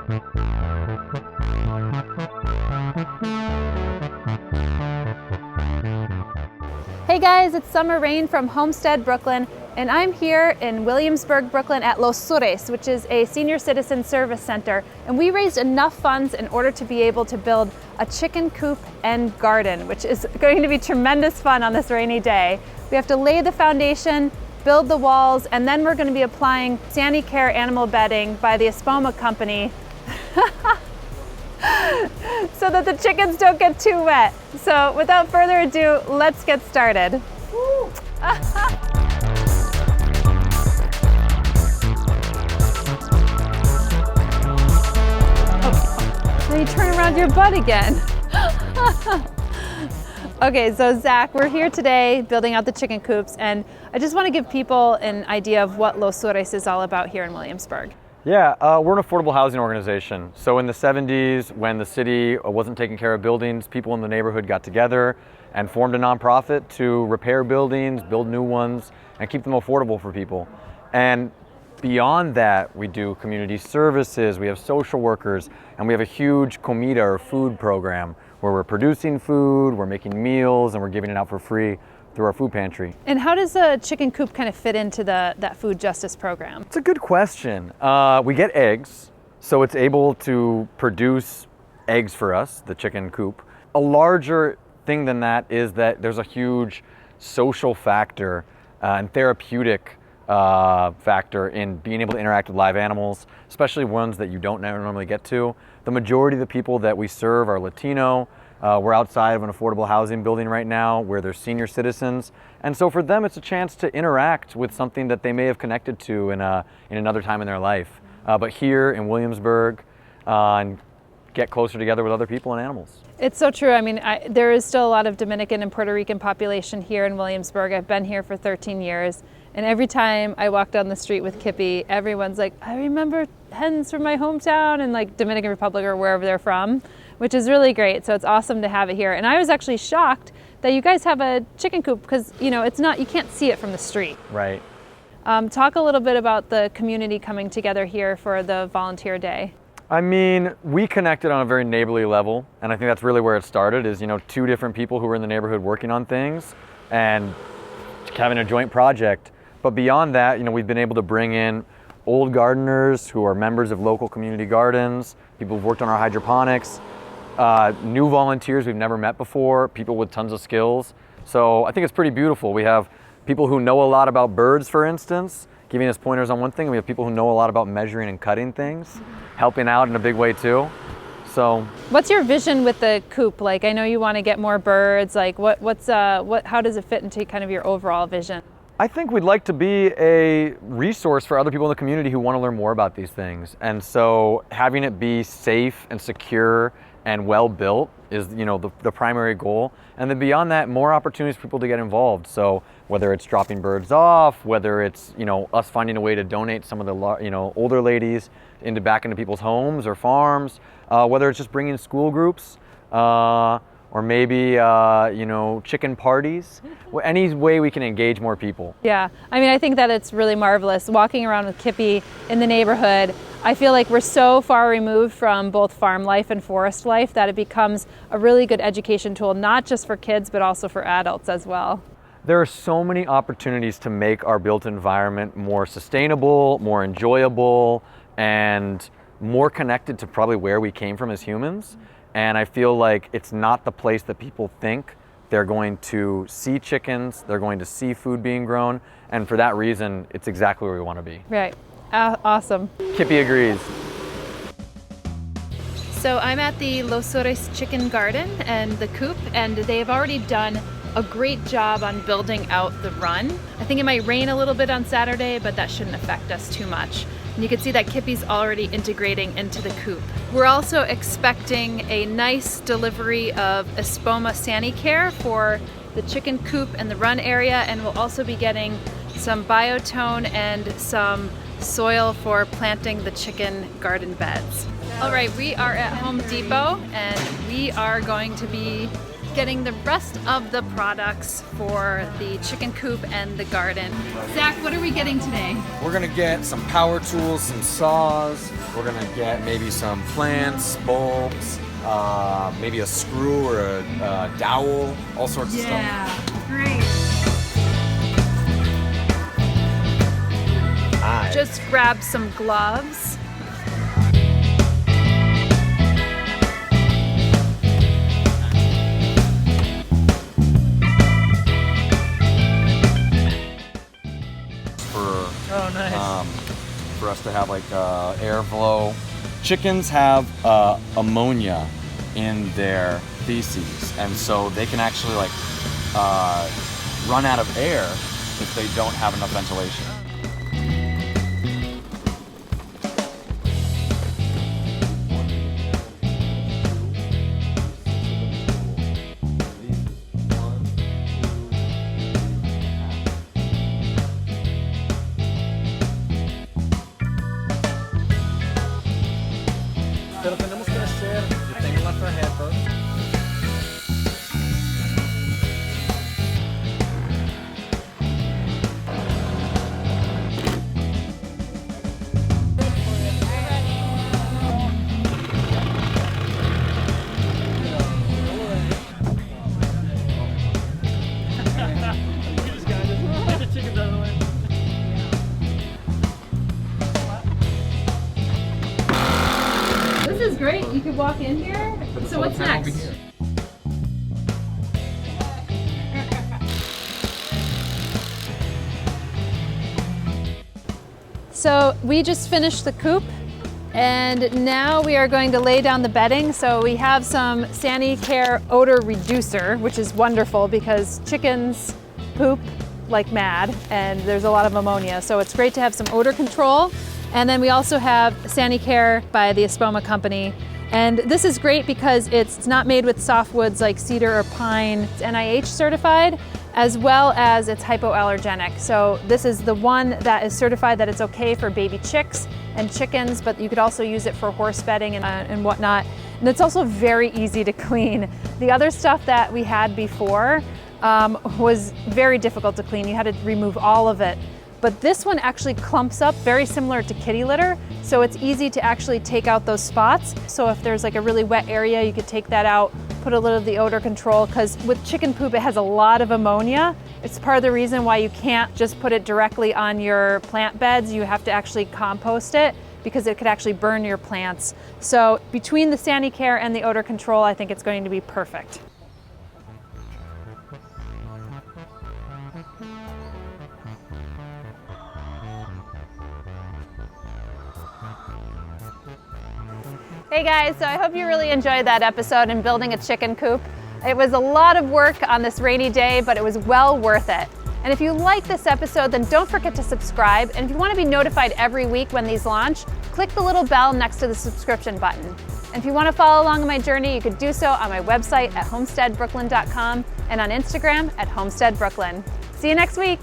Hey guys, it's Summer Rayne from Homestead, Brooklyn, and I'm here in Williamsburg, Brooklyn at Los Sures, which is a senior citizen service center. And we raised enough funds in order to be able to build a chicken coop and garden, which is going to be tremendous fun on this rainy day. We have to lay the foundation, build the walls, and then we're going to be applying Sanicare animal bedding by the Espoma company so that the chickens don't get too wet. So without further ado, let's get started. Now you turn around your butt again. Okay, so Zach, we're here today building out the chicken coops, and I just want to give people an idea of what Los Sures is all about here in Williamsburg. Yeah, we're an affordable housing organization. So in the 70s, when the city wasn't taking care of buildings, people in the neighborhood got together and formed a nonprofit to repair buildings, build new ones, and keep them affordable for people. And beyond that, we do community services, we have social workers, and we have a huge comida or food program where we're producing food, we're making meals, and we're giving it out for free through our food pantry. And how does a chicken coop kind of fit into that food justice program? It's a good question. We get eggs, so it's able to produce eggs for us, the chicken coop. A larger thing than that is that there's a huge social factor and therapeutic factor in being able to interact with live animals, especially ones that you don't normally get to. The majority of the people that we serve are Latino. We're outside of an affordable housing building right now where there's senior citizens. And so for them, it's a chance to interact with something that they may have connected to in another time in their life. But here in Williamsburg, and get closer together with other people and animals. It's so true. I mean, there is still a lot of Dominican and Puerto Rican population here in Williamsburg. I've been here for 13 years. And every time I walk down the street with Kippy, everyone's like, I remember hens from my hometown and like Dominican Republic or wherever they're from, which is really great. So it's awesome to have it here. And I was actually shocked that you guys have a chicken coop because, you know, you can't see it from the street. Right. Talk a little bit about the community coming together here for the volunteer day. I mean, we connected on a very neighborly level, and I think that's really where it started is, you know, two different people who were in the neighborhood working on things and having a joint project. But beyond that, you know, we've been able to bring in old gardeners who are members of local community gardens, people who've worked on our hydroponics, new volunteers we've never met before, people with tons of skills. So I think it's pretty beautiful. We have people who know a lot about birds, for instance, giving us pointers on one thing. We have people who know a lot about measuring and cutting things, helping out in a big way too. So, what's your vision with the coop? Like, I know you want to get more birds. Like, how does it fit into kind of your overall vision? I think we'd like to be a resource for other people in the community who want to learn more about these things. And so having it be safe and secure and well built is, you know, the primary goal. And then beyond that, more opportunities for people to get involved. So whether it's dropping birds off, whether it's, you know, us finding a way to donate some of the, you know, older ladies back into people's homes or farms, whether it's just bringing school groups, or maybe, you know, chicken parties, any way we can engage more people. Yeah, I mean, I think that it's really marvelous. Walking around with Kippy in the neighborhood, I feel like we're so far removed from both farm life and forest life that it becomes a really good education tool, not just for kids, but also for adults as well. There are so many opportunities to make our built environment more sustainable, more enjoyable, and more connected to probably where we came from as humans. And I feel like it's not the place that people think. They're going to see chickens, they're going to see food being grown, and for that reason, it's exactly where we want to be. Right. Awesome. Kippy agrees. So I'm at the Los Sures Chicken Garden and the coop, and they've already done a great job on building out the run. I think it might rain a little bit on Saturday, but that shouldn't affect us too much. And you can see that Kippy's already integrating into the coop. We're also expecting a nice delivery of Espoma Sanicare for the chicken coop and the run area, and we'll also be getting some biotone and some soil for planting the chicken garden beds. All right, we are at Home Depot, and we are going to be getting the rest of the products for the chicken coop and the garden. Zach, what are we getting today? We're gonna get some power tools, some saws. We're gonna get maybe some plants, bulbs, maybe a screw or a dowel, all sorts of stuff. Yeah, great. Just grab some gloves. Oh, nice. For us to have like airflow. Chickens have ammonia in their feces, and so they can actually like run out of air if they don't have enough ventilation. Pero tenemos que hacer, yo tengo las tarjetas. This is great. You could walk in here. So what's next? So we just finished the coop and now we are going to lay down the bedding. So we have some Sanicare odor reducer, which is wonderful because chickens poop like mad and there's a lot of ammonia. So it's great to have some odor control. And then we also have Sanicare by the Espoma company. And this is great because it's not made with softwoods like cedar or pine. It's NIH certified, as well as it's hypoallergenic. So this is the one that is certified that it's okay for baby chicks and chickens, but you could also use it for horse bedding and whatnot. And it's also very easy to clean. The other stuff that we had before was very difficult to clean. You had to remove all of it. But this one actually clumps up, very similar to kitty litter. So it's easy to actually take out those spots. So if there's like a really wet area, you could take that out, put a little of the odor control, because with chicken poop, it has a lot of ammonia. It's part of the reason why you can't just put it directly on your plant beds. You have to actually compost it because it could actually burn your plants. So between the Sanicare and the odor control, I think it's going to be perfect. Hey guys, so I hope you really enjoyed that episode in building a chicken coop. It was a lot of work on this rainy day, but it was well worth it. And if you like this episode, then don't forget to subscribe. And if you want to be notified every week when these launch, click the little bell next to the subscription button. And if you want to follow along on my journey, you could do so on my website at homesteadbrooklyn.com and on Instagram at homesteadbrooklyn. See you next week.